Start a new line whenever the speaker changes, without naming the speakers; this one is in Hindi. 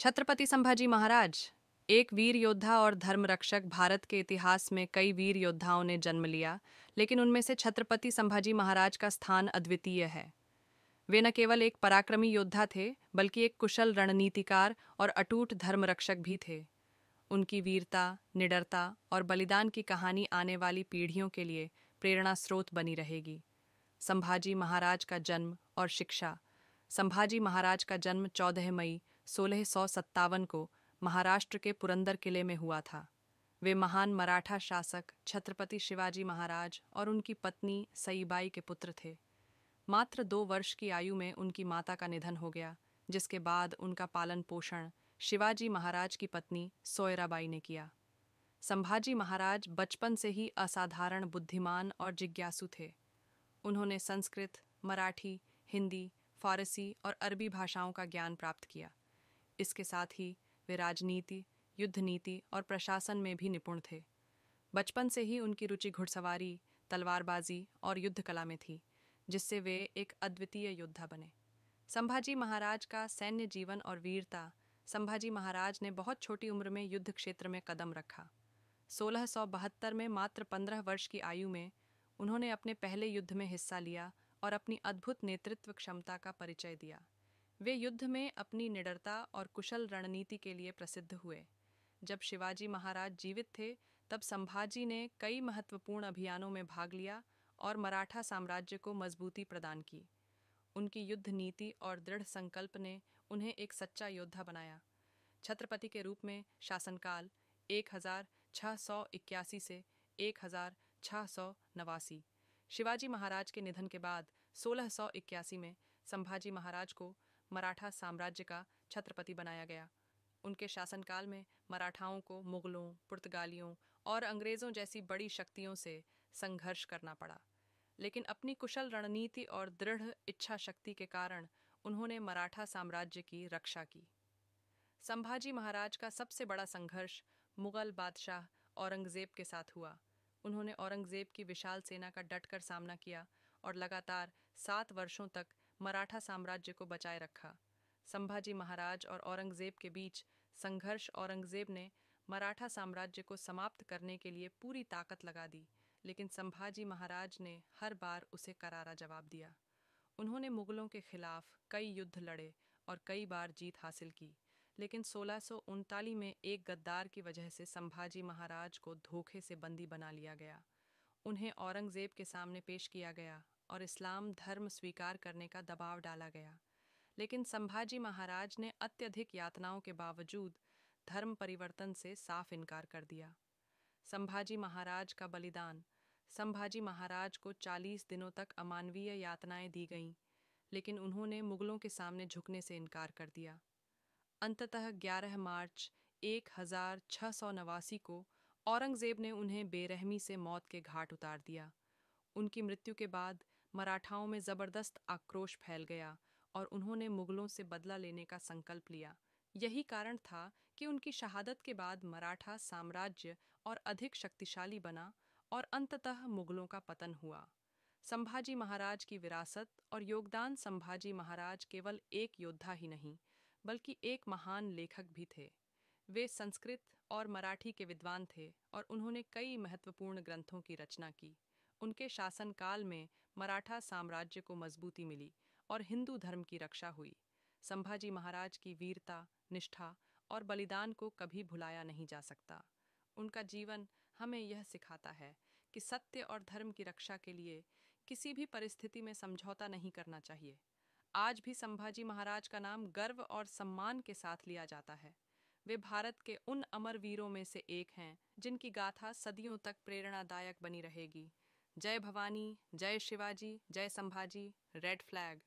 छत्रपति संभाजी महाराज एक वीर योद्धा और धर्मरक्षक। भारत के इतिहास में कई वीर योद्धाओं ने जन्म लिया, लेकिन उनमें से छत्रपति संभाजी महाराज का स्थान अद्वितीय है। वे न केवल एक पराक्रमी योद्धा थे, बल्कि एक कुशल रणनीतिकार और अटूट धर्मरक्षक भी थे। उनकी वीरता, निडरता और बलिदान की कहानी आने वाली पीढ़ियों के लिए प्रेरणा स्रोत बनी रहेगी। संभाजी महाराज का जन्म और शिक्षा। संभाजी महाराज का जन्म 14 मई 1657 को महाराष्ट्र के पुरंदर किले में हुआ था। वे महान मराठा शासक छत्रपति शिवाजी महाराज और उनकी पत्नी सईबाई के पुत्र थे। मात्र 2 वर्ष की आयु में उनकी माता का निधन हो गया, जिसके बाद उनका पालन पोषण शिवाजी महाराज की पत्नी सोयराबाई ने किया। संभाजी महाराज बचपन से ही असाधारण बुद्धिमान और जिज्ञासु थे। उन्होंने संस्कृत, मराठी, हिंदी, फारसी और अरबी भाषाओं का ज्ञान प्राप्त किया। इसके साथ ही वे राजनीति, युद्ध नीति और प्रशासन में भी निपुण थे। बचपन से ही उनकी रुचि घुड़सवारी, तलवारबाजी और युद्ध कला में थी, जिससे वे एक अद्वितीय योद्धा बने। संभाजी महाराज का सैन्य जीवन और वीरता। संभाजी महाराज ने बहुत छोटी उम्र में युद्ध क्षेत्र में कदम रखा। 1672 में मात्र 15 वर्ष की आयु में उन्होंने अपने पहले युद्ध में हिस्सा लिया और अपनी अद्भुत नेतृत्व क्षमता का परिचय दिया। वे युद्ध में अपनी निडरता और कुशल रणनीति के लिए प्रसिद्ध हुए। जब शिवाजी महाराज जीवित थे, तब संभाजी ने कई महत्वपूर्ण अभियानों में भाग लिया और मराठा साम्राज्य को मजबूती प्रदान की। उनकी युद्ध नीति और दृढ़ संकल्प ने उन्हें एक सच्चा योद्धा बनाया। छत्रपति के रूप में शासनकाल 1681 से 1689। शिवाजी महाराज के निधन के बाद 1681 में संभाजी महाराज को मराठा साम्राज्य का छत्रपति बनाया गया। उनके शासनकाल में मराठाओं को मुगलों, पुर्तगालियों और अंग्रेज़ों जैसी बड़ी शक्तियों से संघर्ष करना पड़ा, लेकिन अपनी कुशल रणनीति और दृढ़ इच्छा शक्ति के कारण उन्होंने मराठा साम्राज्य की रक्षा की। संभाजी महाराज का सबसे बड़ा संघर्ष मुगल बादशाह औरंगज़ेब के साथ हुआ। उन्होंने औरंगज़ेब की विशाल सेना का डटकर सामना किया और लगातार 7 वर्षों तक मराठा साम्राज्य को बचाए रखा। संभाजी महाराज और औरंगज़ेब के बीच संघर्ष। औरंगज़ेब ने मराठा साम्राज्य को समाप्त करने के लिए पूरी ताकत लगा दी, लेकिन संभाजी महाराज ने हर बार उसे करारा जवाब दिया। उन्होंने मुगलों के खिलाफ कई युद्ध लड़े और कई बार जीत हासिल की, लेकिन 1639 में एक गद्दार की वजह से संभाजी महाराज को धोखे से बंदी बना लिया गया। उन्हें औरंगज़ेब के सामने पेश किया गया और इस्लाम धर्म स्वीकार करने का दबाव डाला गया, लेकिन संभाजी महाराज ने अत्यधिक यातनाओं के बावजूद धर्म परिवर्तन से साफ इनकार कर दिया। संभाजी महाराज का बलिदान। संभाजी महाराज को 40 दिनों तक अमानवीय यातनाएं दी गईं, लेकिन उन्होंने मुगलों के सामने झुकने से इनकार कर दिया। अंततः 11 मार्च 1689 को औरंगज़ेब ने उन्हें बेरहमी से मौत के घाट उतार दिया। उनकी मृत्यु के बाद मराठाओं में ज़बरदस्त आक्रोश फैल गया और उन्होंने मुगलों से बदला लेने का संकल्प लिया। यही कारण था कि उनकी शहादत के बाद मराठा साम्राज्य और अधिक शक्तिशाली बना और अंततः मुगलों का पतन हुआ। संभाजी महाराज की विरासत और योगदान। संभाजी महाराज केवल एक योद्धा ही नहीं, बल्कि एक महान लेखक भी थे। वे संस्कृत और मराठी के विद्वान थे और उन्होंने कई महत्वपूर्ण ग्रंथों की रचना की। उनके शासनकाल में मराठा साम्राज्य को मजबूती मिली और हिंदू धर्म की रक्षा हुई। संभाजी महाराज की वीरता, निष्ठा और बलिदान को कभी भुलाया नहीं जा सकता। उनका जीवन हमें यह सिखाता है कि सत्य और धर्म की रक्षा के लिए किसी भी परिस्थिति में समझौता नहीं करना चाहिए। आज भी संभाजी महाराज का नाम गर्व और सम्मान के साथ लिया जाता है। वे भारत के उन अमर वीरों में से एक हैं जिनकी गाथा सदियों तक प्रेरणादायक बनी रहेगी। जय भवानी, जय शिवाजी, जय संभाजी, रेड फ्लैग।